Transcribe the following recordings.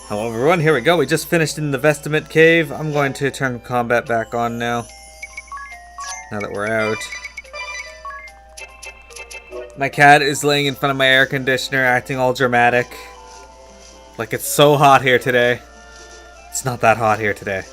Hello everyone, here we go. We just finished in the Vestament Cave. I'm going to turn combat back on now. Now that we're out. My cat is laying in front of my air conditioner, acting all dramatic. Like it's so hot here today. It's not that hot here today.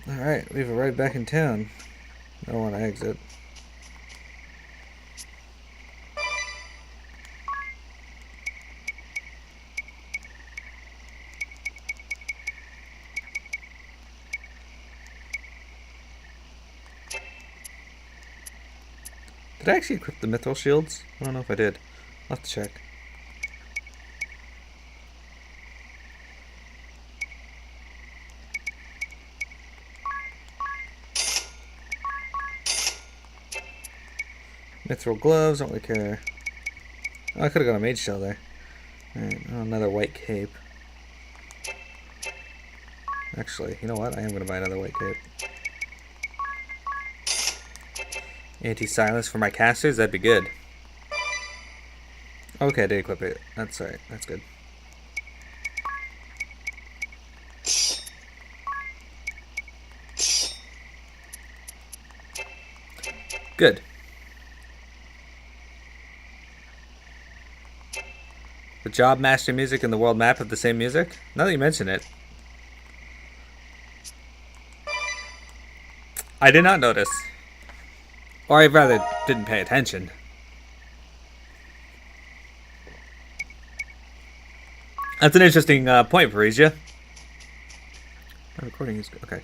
Alright, we've arrived back in town. I don't want to exit. Did I actually equip the mithril shields? I don't know if I did. I'll have to check. Mithril gloves, don't really care. Oh, I could have got a mage shell there. Alright, oh, another white cape. Actually, you know what? I am going to buy another white cape. Anti-silence for my casters? That'd be good. Okay, I did equip it. That's alright. That's good. Good. The job, master music, and the world map have the same music? Now that you mention it. I did not notice. Or I rather didn't pay attention. That's an interesting point, Parisia. My recording is good. Okay.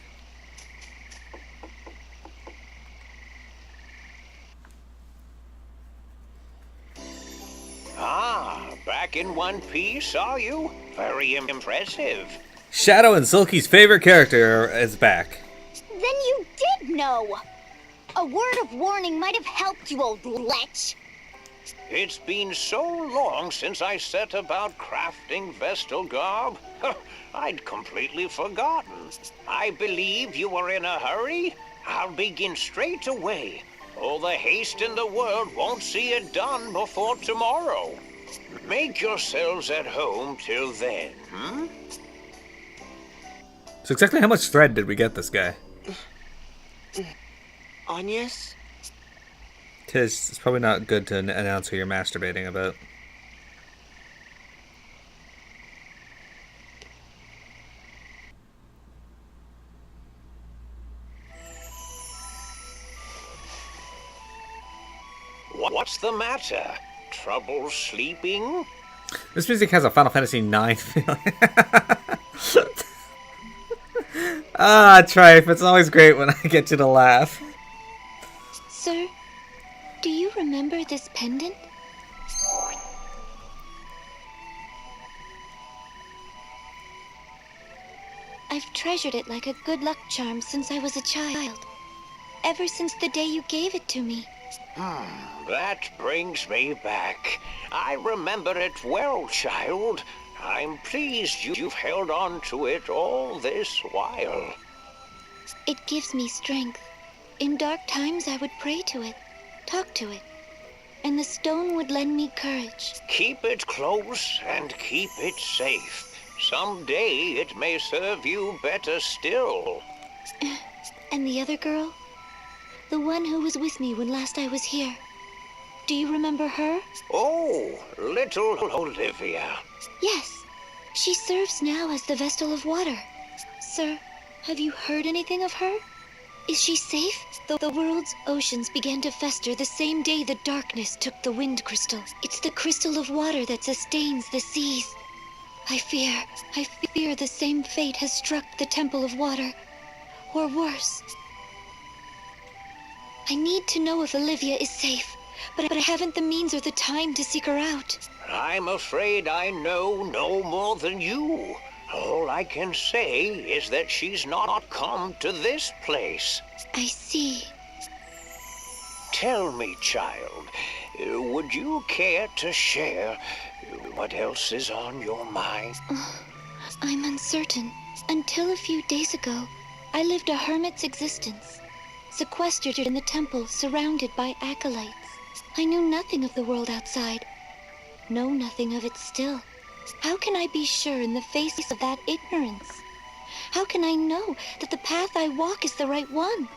Back in one piece, are you? Very impressive. Shadow and Silky's favorite character is back. Then you did know! A word of warning might have helped you, old lech. It's been so long since I set about crafting Vestal garb. I'd completely forgotten. I believe you were in a hurry. I'll begin straight away. All the haste in the world won't see it done before tomorrow. Make yourselves at home till then, So exactly how much thread did we get this guy? Agnes? Tiz, it's probably not good to announce who you're masturbating about. What's the matter? Trouble sleeping? This music has a Final Fantasy IX feeling. Trife, it's always great when I get you to laugh. Sir, do you remember this pendant? I've treasured it like a good luck charm since I was a child. Ever since the day you gave it to me. That brings me back. I remember it well, child. I'm pleased you've held on to it all this while. It gives me strength. In dark times I would pray to it, talk to it, and the stone would lend me courage. Keep it close and keep it safe. Someday it may serve you better still. And the other girl? The one who was with me when last I was here. Do you remember her? Oh, little Olivia. Yes. She serves now as the Vestal of Water. Sir, have you heard anything of her? Is she safe? The world's oceans began to fester the same day the darkness took the wind crystal. It's the crystal of water that sustains the seas. I fear the same fate has struck the Temple of Water. Or worse. I need to know if Olivia is safe, but I haven't the means or the time to seek her out. I'm afraid I know no more than you. All I can say is that she's not come to this place. I see. Tell me, child, would you care to share what else is on your mind? I'm uncertain. Until a few days ago, I lived a hermit's existence, sequestered in the temple, surrounded by acolytes. I knew nothing of the world outside. Know nothing of it still. How can I be sure in the face of that ignorance? How can I know that the path I walk is the right one?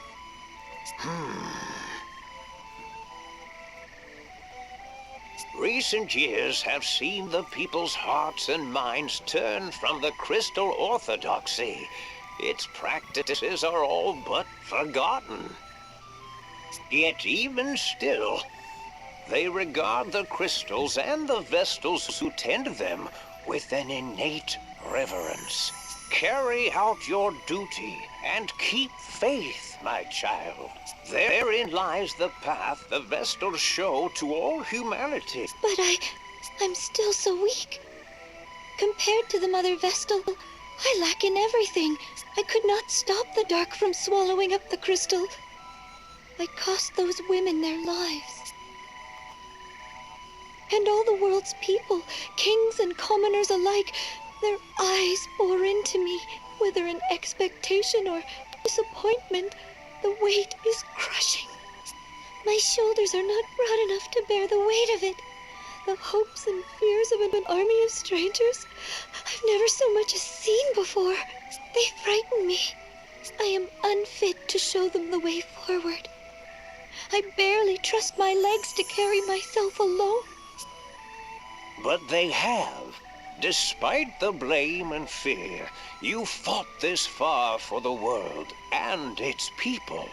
Recent years have seen the people's hearts and minds turn from the crystal orthodoxy. Its practices are all but forgotten. Yet even still, they regard the crystals and the Vestals who tend them with an innate reverence. Carry out your duty and keep faith, my child. Therein lies the path the Vestals show to all humanity. But I'm still so weak. Compared to the Mother Vestal, I lack in everything. I could not stop the dark from swallowing up the crystal. I cost those women their lives. And all the world's people, kings and commoners alike, their eyes bore into me, whether in expectation or disappointment. The weight is crushing. My shoulders are not broad enough to bear the weight of it. The hopes and fears of an army of strangers I've never so much as seen before. They frighten me. I am unfit to show them the way forward. I barely trust my legs to carry myself alone. But they have. Despite the blame and fear, you fought this far for the world and its people.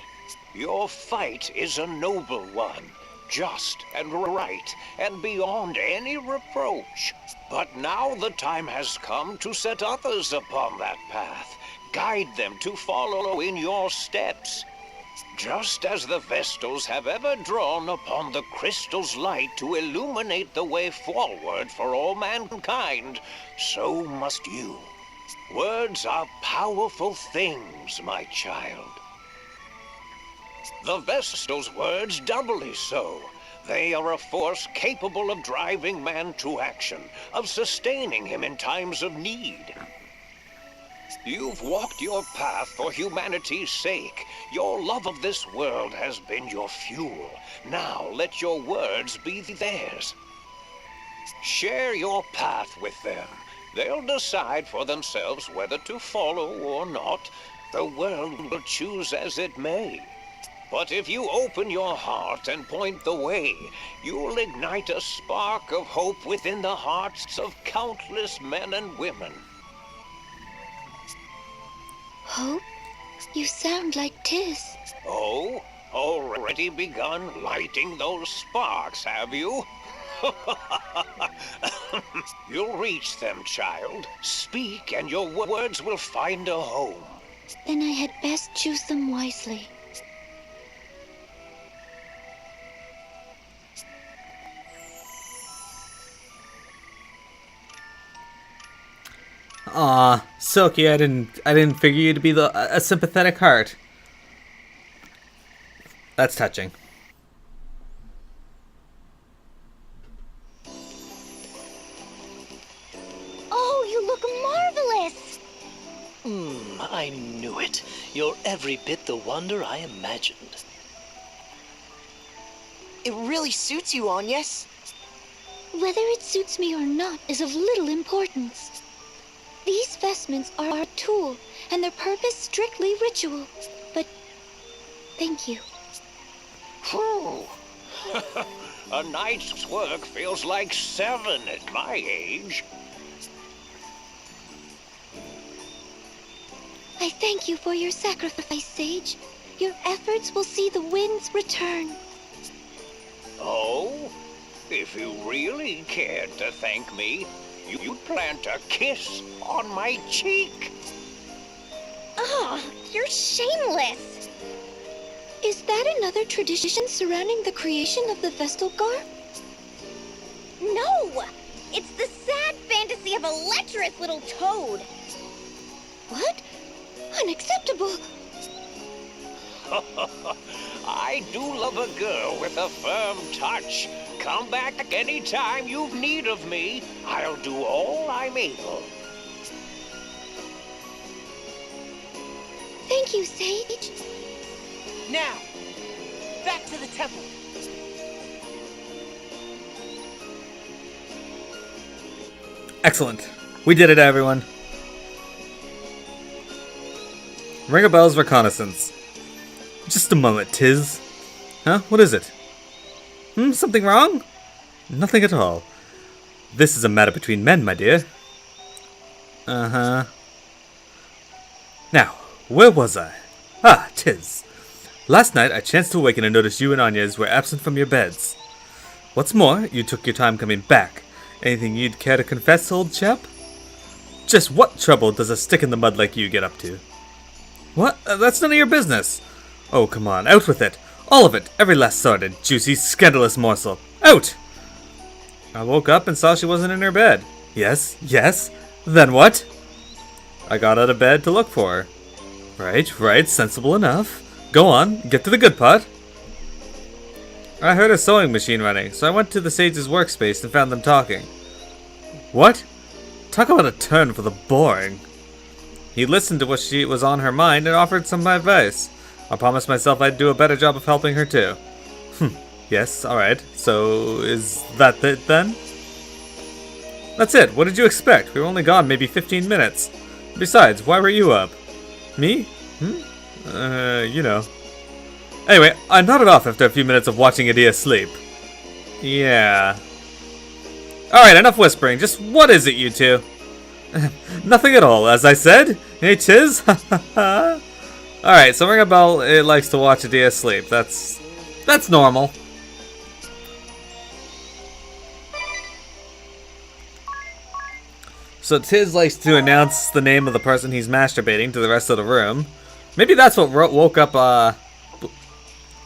Your fight is a noble one, just and right, and beyond any reproach. But now the time has come to set others upon that path, guide them to follow in your steps. Just as the Vestals have ever drawn upon the crystal's light to illuminate the way forward for all mankind, so must you. Words are powerful things, my child. The Vestal's words doubly so. They are a force capable of driving man to action, of sustaining him in times of need. You've walked your path for humanity's sake. Your love of this world has been your fuel. Now let your words be theirs. Share your path with them. They'll decide for themselves whether to follow or not. The world will choose as it may. But if you open your heart and point the way, you'll ignite a spark of hope within the hearts of countless men and women. Hope? You sound like Tis. Oh? Already begun lighting those sparks, have you? You'll reach them, child. Speak, and your words will find a home. Then I had best choose them wisely. Aw, Silky, I didn't figure you to be a sympathetic heart. That's touching. Oh, you look marvelous! I knew it. You're every bit the wonder I imagined. It really suits you, Agnes. Whether it suits me or not is of little importance. These vestments are a tool, and their purpose strictly ritual. But thank you. Phew. A night's work feels like 7 at my age. I thank you for your sacrifice, Sage. Your efforts will see the winds return. Oh? If you really cared to thank me, you'd plant a kiss on my cheek. Ah, you're shameless! Is that another tradition surrounding the creation of the Vestal Garb? No! It's the sad fantasy of a lecherous little toad. What? Unacceptable! I do love a girl with a firm touch. Come back any time you've need of me. I'll do all I'm able. Thank you, Sage. Now, back to the temple. Excellent. We did it, everyone. Ring a bell's reconnaissance. Just a moment, Tiz. Huh? What is it? Something wrong? Nothing at all. This is a matter between men, my dear. Uh-huh. Now, where was I? Ah, Tiz. Last night I chanced to awaken and noticed you and Anya's were absent from your beds. What's more, you took your time coming back. Anything you'd care to confess, old chap? Just what trouble does a stick in the mud like you get up to? What? That's none of your business. Oh, come on, out with it. All of it, every last sordid, juicy, scandalous morsel. Out! I woke up and saw she wasn't in her bed. Yes, yes. Then what? I got out of bed to look for her. Right, sensible enough. Go on, get to the good part. I heard a sewing machine running, so I went to the sage's workspace and found them talking. What? Talk about a turn for the boring. He listened to what was on her mind and offered some advice. I promised myself I'd do a better job of helping her too. Yes, alright. So, is that it then? That's it. What did you expect? We were only gone maybe 15 minutes. Besides, why were you up? Me? You know. Anyway, I nodded off after a few minutes of watching Adia sleep. Yeah. Alright, enough whispering. Just what is it, you two? Nothing at all, as I said. Hey, Tiz? Alright, so ring a bell, it likes to watch Adia sleep. That's normal. So Tiz likes to announce the name of the person he's masturbating to the rest of the room. Maybe that's what woke up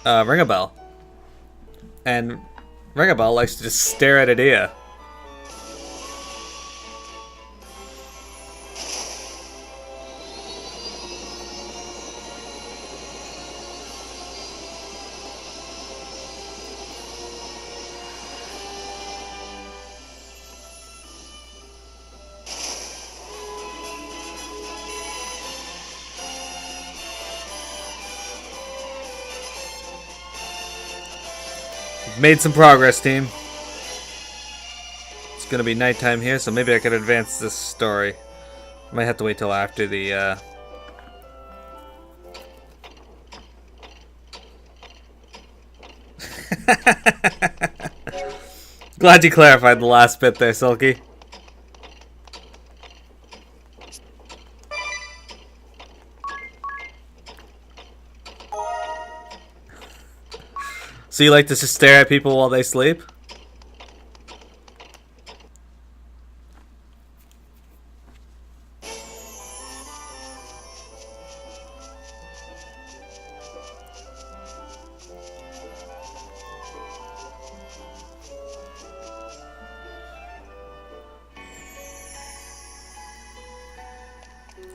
Ringabell. And Ringabell likes to just stare at Adia. Made some progress, team. It's gonna be nighttime here, so maybe I could advance this story. Might have to wait till after the, Glad you clarified the last bit there, Silky. So you like to just stare at people while they sleep?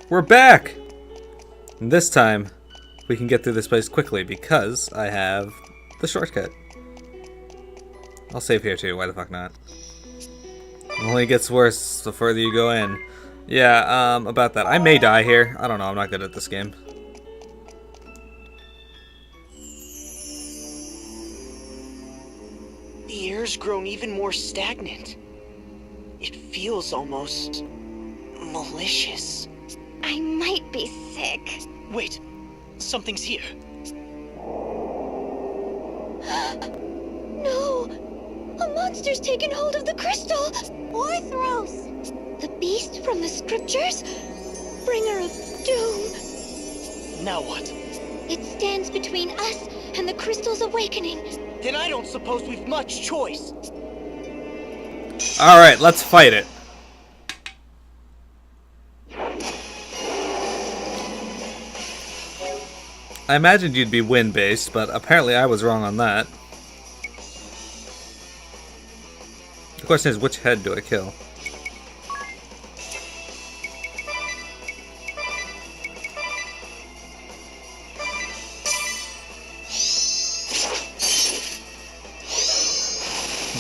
We're back! And this time, we can get through this place quickly because I have the shortcut. I'll save here too, why the fuck not? It only gets worse the further you go in. Yeah, about that. I may die here. I don't know, I'm not good at this game. The air's grown even more stagnant. It feels almost malicious. I might be sick. Wait, something's here. No! A monster's taken hold of the crystal! Orthros! The beast from the scriptures? Bringer of doom! Now what? It stands between us and the crystal's awakening. Then I don't suppose we've much choice. Alright, let's fight it. I imagined you'd be wind-based, but apparently I was wrong on that. The question is, which head do I kill?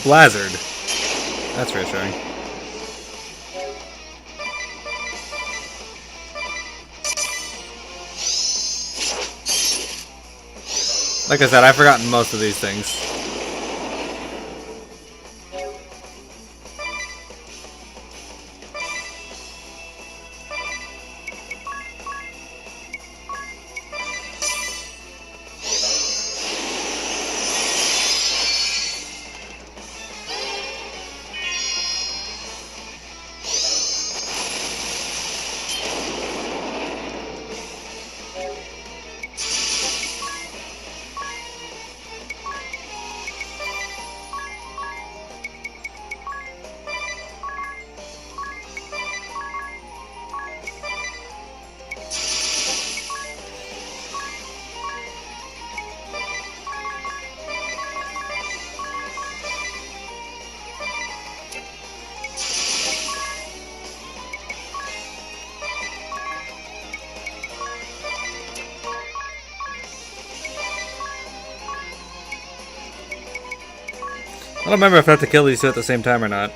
Blizzard. That's reassuring. Like I said, I've forgotten most of these things. I don't remember if I have to kill these two at the same time or not.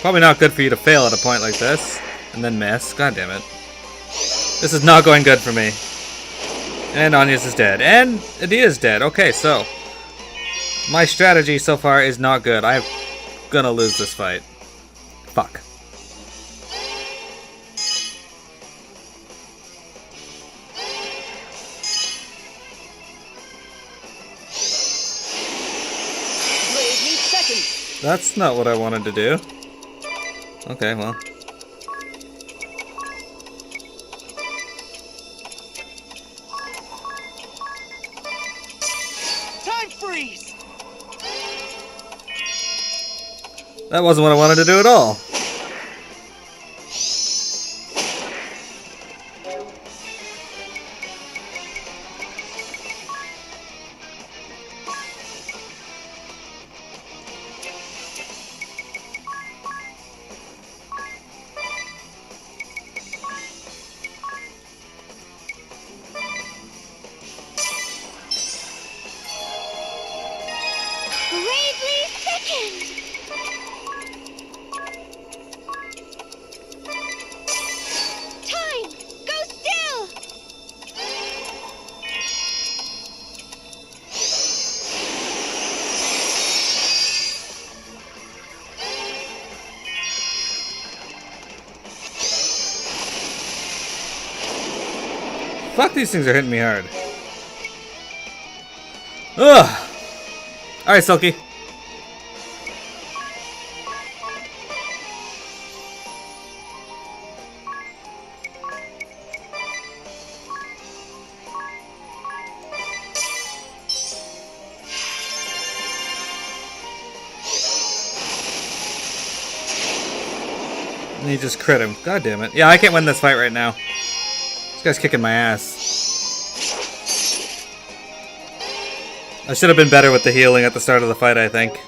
Probably not good for you to fail at a point like this, and then miss. God damn it. This is not going good for me. And Anya's is dead. And Adia's dead. Okay, so my strategy so far is not good. I'm gonna lose this fight. Fuck. That's not what I wanted to do. Okay, well. Time freeze! That wasn't what I wanted to do at all. Bravely second! Time! Go still! Fuck, these things are hitting me hard. Ugh. Alright, Silky. And he just crit him. God damn it. Yeah, I can't win this fight right now. This guy's kicking my ass. I should have been better with the healing at the start of the fight, I think.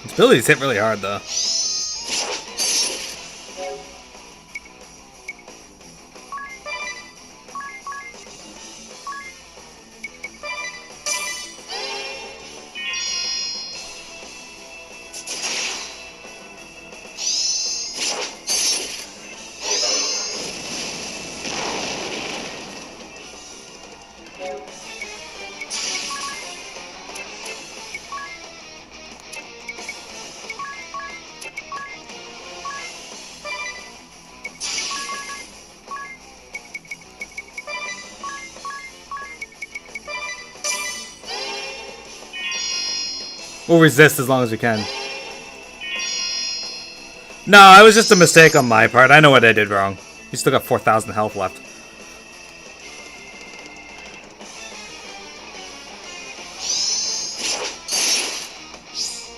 His abilities hit really hard, though. We'll resist as long as we can. No, it was just a mistake on my part. I know what I did wrong. He's still got 4,000 health left.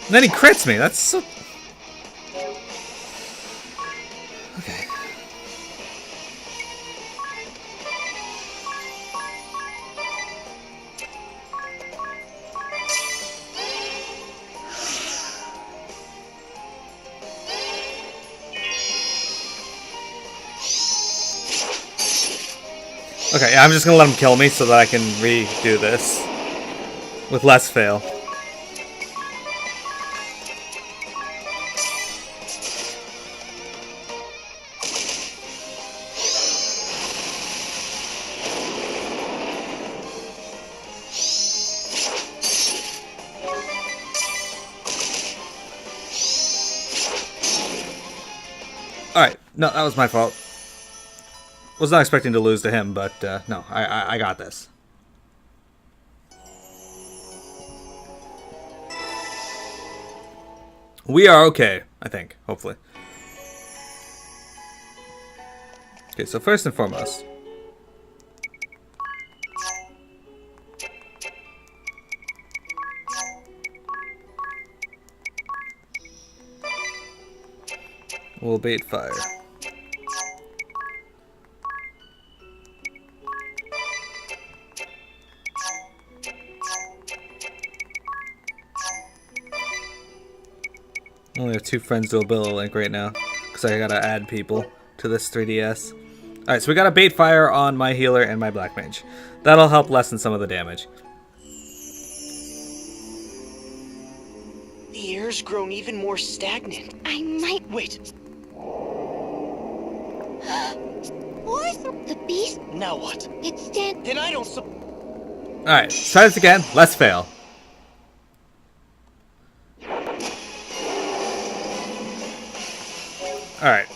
And then he crits me. That's so... Okay. Okay, yeah, I'm just gonna let him kill me so that I can redo this with less fail. Alright, no, that was my fault. Was not expecting to lose to him, but no, I got this. We are okay, I think, hopefully. Okay, so first and foremost, we'll bait fire. I only have 2 friends to a Billo Link right now, because I gotta add people to this 3DS. Alright, so we got a bait fire on my healer and my black mage. That'll help lessen some of the damage. The air's grown even more stagnant. I might. Wait, What? The beast? now what? It's dead. Then I don't Alright, let's try this again. Let's fail. Alright.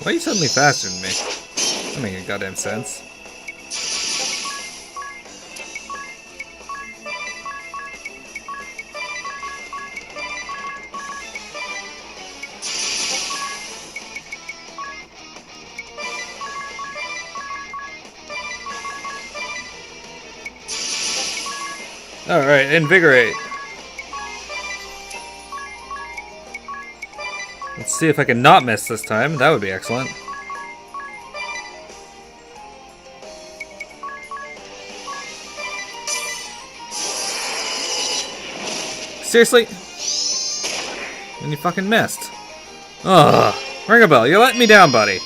Why are you suddenly faster than me? That makes goddamn sense. Alright, invigorate. Let's see if I can not miss this time. That would be excellent. Seriously? And you fucking missed. Ugh. Ring a bell. You're letting me down, buddy.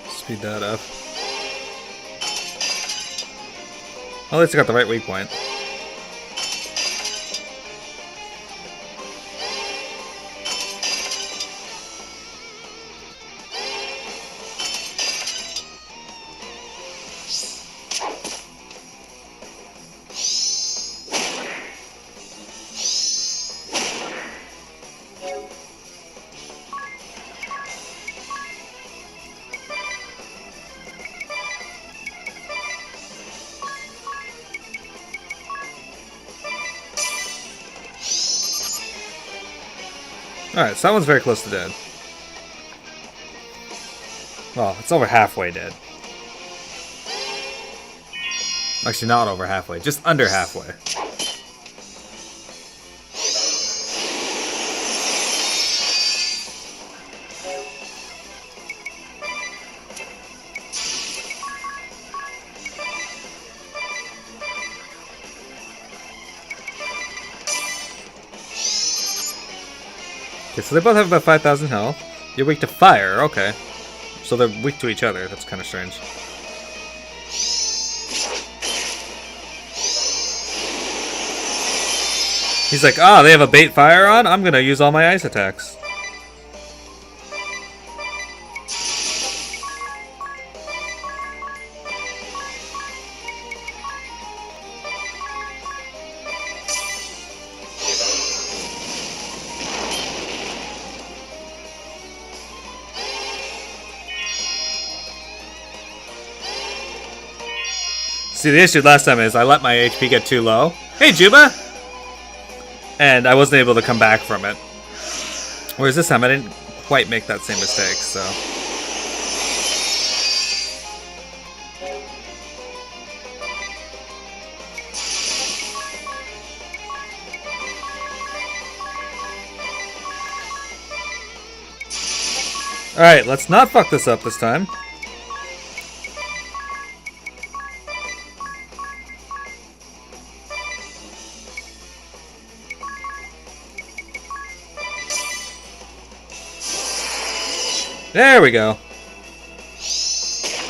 Speed that up. At least I got the right weak point. Alright, so that one's very close to dead. Well, it's over halfway dead. Actually, not over halfway, just under halfway. Okay, so they both have about 5,000 health. You're weak to fire, okay. So they're weak to each other, that's kind of strange. He's like, ah, they have a bait fire on? I'm gonna use all my ice attacks. See, the issue last time is I let my HP get too low. Hey, Juba! And I wasn't able to come back from it. Whereas this time I didn't quite make that same mistake, so... Alright, let's not fuck this up this time. There we go.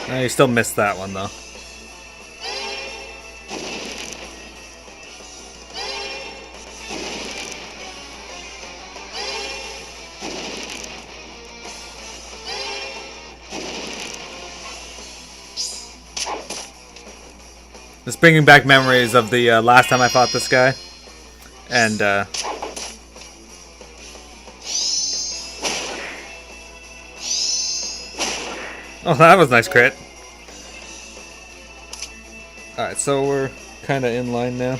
Oh, you still missed that one, though. It's bringing back memories of the last time I fought this guy. And, oh, that was a nice crit. Alright, so we're kind of in line now.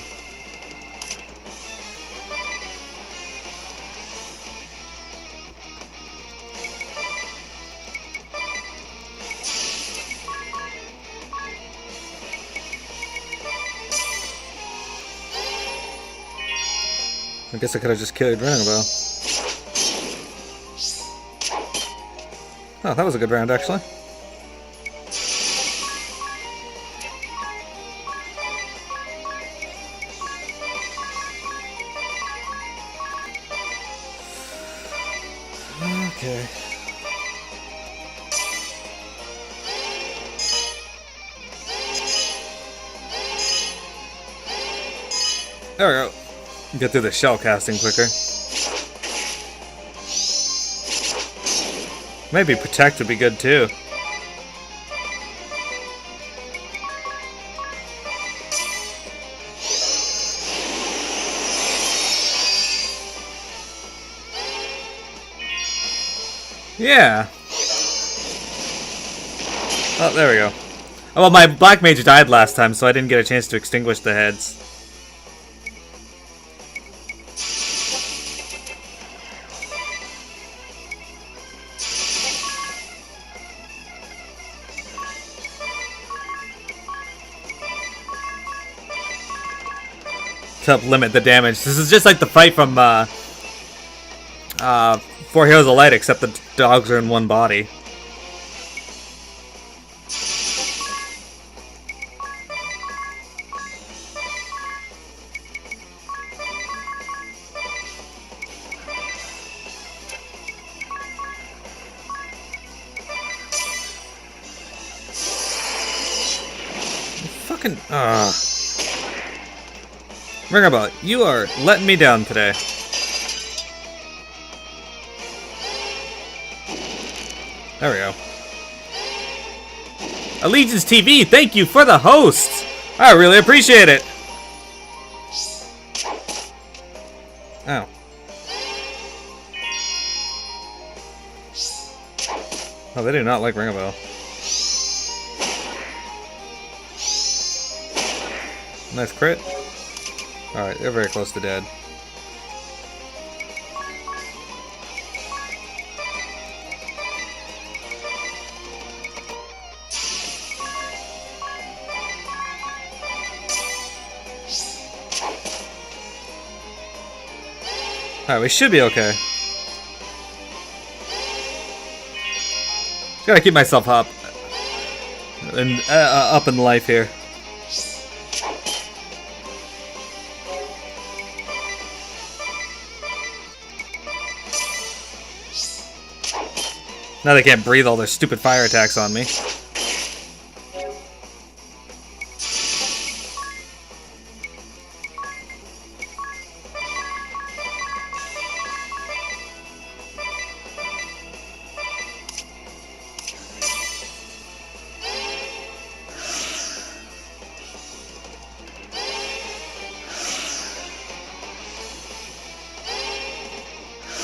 I guess I could have just killed Renabelle. Oh, that was a good round, actually. Okay. There we go. Get through the shell casting quicker. Maybe protect would be good too. Yeah. Oh, there we go. Oh, well, my black mage died last time, so I didn't get a chance to extinguish the heads. To help limit the damage. This is just like the fight from Four Heroes of Light, except the dogs are in one body. Fucking Ringabot, you are letting me down today. There we go. Allegiance TV, thank you for the host! I really appreciate it! Ow. Oh, they do not like Ringabot. Nice crit. Alright, they're very close to dead. Alright, we should be okay. Just gotta keep myself up. And up in life here. Now they can't breathe all their stupid fire attacks on me.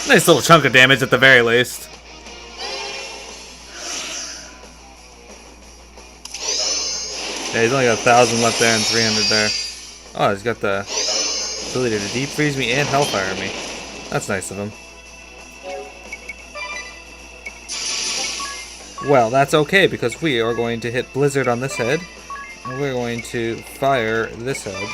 Nice little chunk of damage at the very least. Yeah, he's only got 1,000 left there and 300 there. Oh, he's got the ability to deep freeze me and hellfire me. That's nice of him. Well, that's okay because we are going to hit Blizzard on this head. And we're going to fire this head.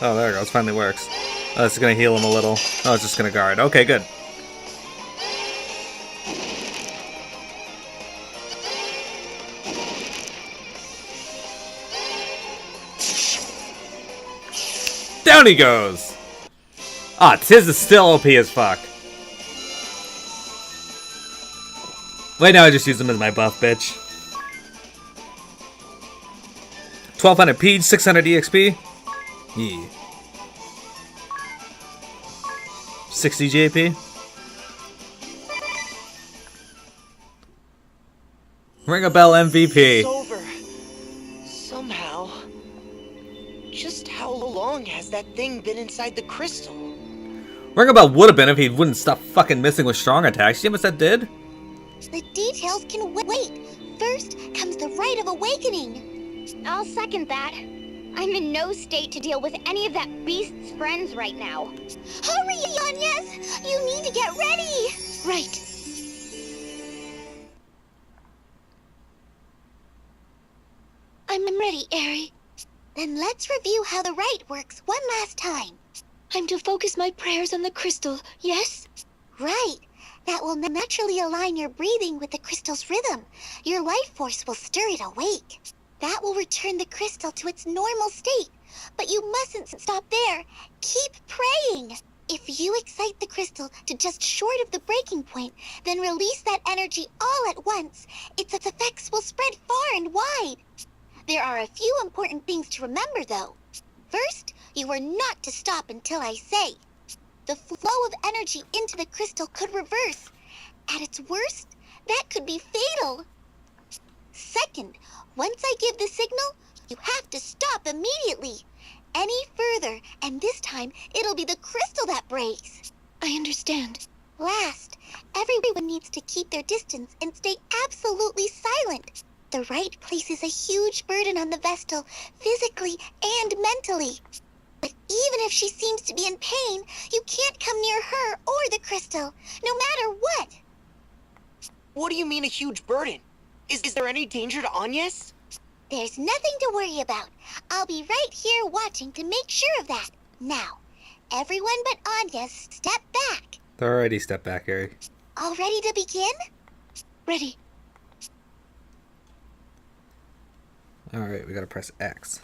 Oh, there it goes. Finally works. Oh, this is going to heal him a little. Oh, it's just going to guard. Okay, good. Down he goes! Ah, Tiz is still OP as fuck. Wait, now I just use him as my buff, bitch. 1200 P, 600 EXP. Yeah. 60 JP. Ring a bell MVP. It's over. Somehow. Just how long has that thing been inside the crystal? Ring a bell would have been if he wouldn't stop fucking missing with strong attacks. You know what that did? The details can wait. First comes the Rite of Awakening. I'll second that. I'm in no state to deal with any of that beast's friends right now. Hurry, Agnes! You need to get ready! Right. I'm ready, Aerie. Then let's review how the rite works one last time. I'm to focus my prayers on the crystal, yes? Right. That will naturally align your breathing with the crystal's rhythm. Your life force will stir it awake. That will return the crystal to its normal state. But you mustn't stop there. Keep praying. If you excite the crystal to just short of the breaking point, then release that energy all at once, its effects will spread far and wide. There are a few important things to remember, though. First, you are not to stop until I say. The flow of energy into the crystal could reverse. At its worst, that could be fatal. Second, once I give the signal, you have to stop immediately. Any further, and this time, it'll be the crystal that breaks. I understand. Last, everyone needs to keep their distance and stay absolutely silent. The rite places a huge burden on the Vestal, physically and mentally. But even if she seems to be in pain, you can't come near her or the crystal, no matter what. What do you mean a huge burden? Is there any danger to Agnes? There's nothing to worry about. I'll be right here watching to make sure of that. Now, everyone but Agnes, step back. They're already stepped back, Aerie. All ready to begin? Ready. Alright, we gotta press X.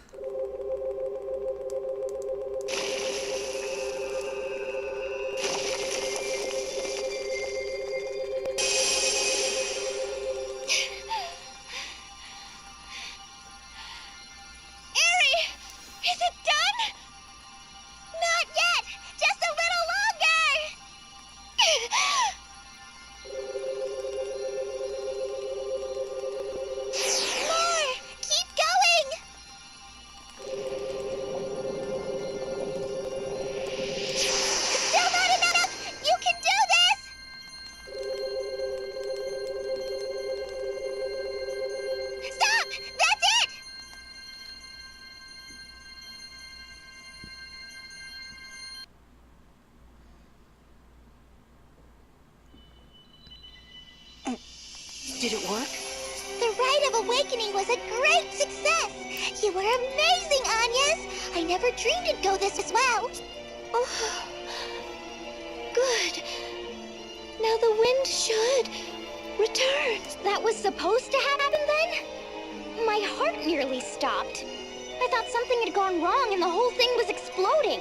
Did it work? The Rite of Awakening was a great success! You were amazing, Agnes! I never dreamed it'd go this well! Oh, good. Now the wind should return. That was supposed to happen then? My heart nearly stopped. I thought something had gone wrong and the whole thing was exploding.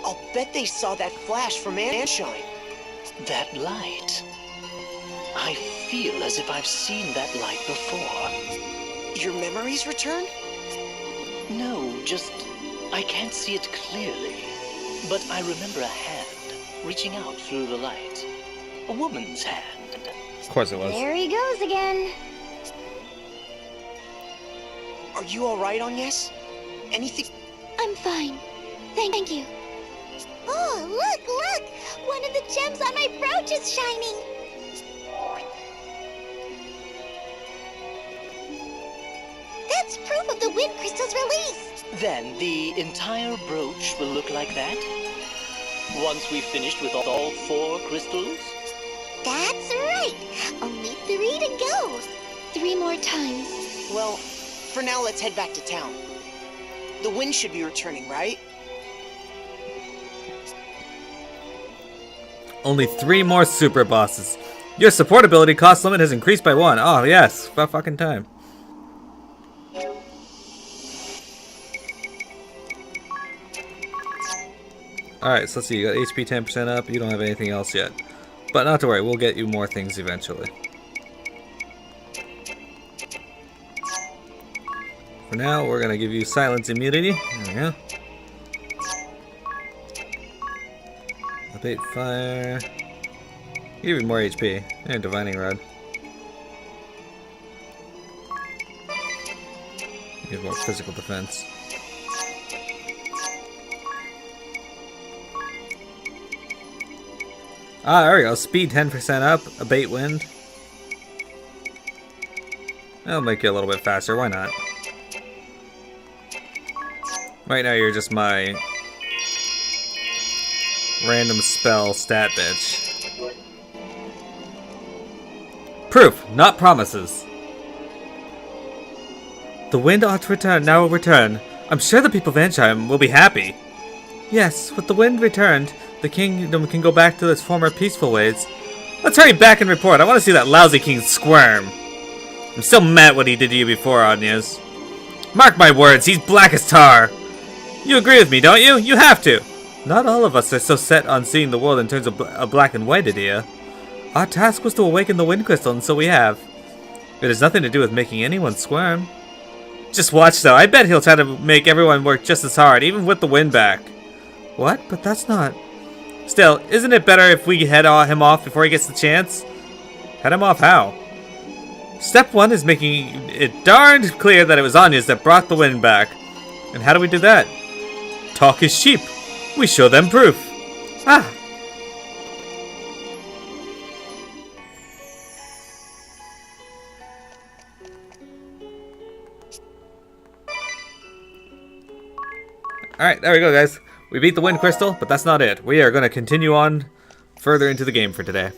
I'll bet they saw that flash from Anshine. That light. I feel as if I've seen that light before. Your memories returned? No, Just, I can't see it clearly. But I remember a hand reaching out through the light. A woman's hand. Of course it was. There he goes again. Are you alright, Agnes? Anything? I'm fine. Thank you. Oh, look! One of the gems on my brooch is shining. That's proof of the wind crystal's release. Then the entire brooch will look like that? Once we've finished with all 4 crystals? That's right. Only 3 to go. 3 more times. Well, for now, let's head back to town. The wind should be returning, right? Only 3 more super bosses. Your support ability cost limit has increased by 1. Oh yes, about fucking time. Alright, so let's see, you got HP 10% up, you don't have anything else yet. But not to worry, we'll get you more things eventually. For now, we're gonna give you silence immunity. There we go. Abate fire. Give you more HP. And divining rod. Give more physical defense. Ah, there we go. Speed 10% up. Abate wind. That'll make you a little bit faster. Why not? Right now you're just my random spell stat bitch. Proof, not promises. The wind ought to return, now will return. I'm sure the people of Ansheim will be happy. Yes, with the wind returned, the kingdom can go back to its former peaceful ways. Let's hurry back and report. I want to see that lousy king squirm. I'm still mad what he did to you before, Agnes. Mark my words, he's black as tar. You agree with me, don't you? You have to. Not all of us are so set on seeing the world in terms of a black and white idea. Our task was to awaken the wind crystal, and so we have. It has nothing to do with making anyone squirm. Just watch, though. I bet he'll try to make everyone work just as hard, even with the wind back. What? But that's not... Still, isn't it better if we head him off before he gets the chance? Head him off how? Step 1 is making it darned clear that it was Agnes that brought the wind back. And how do we do that? Talk is cheap. We show them proof. Ah. Alright, there we go, guys. We beat the wind crystal, but that's not it. We are going to continue on further into the game for today.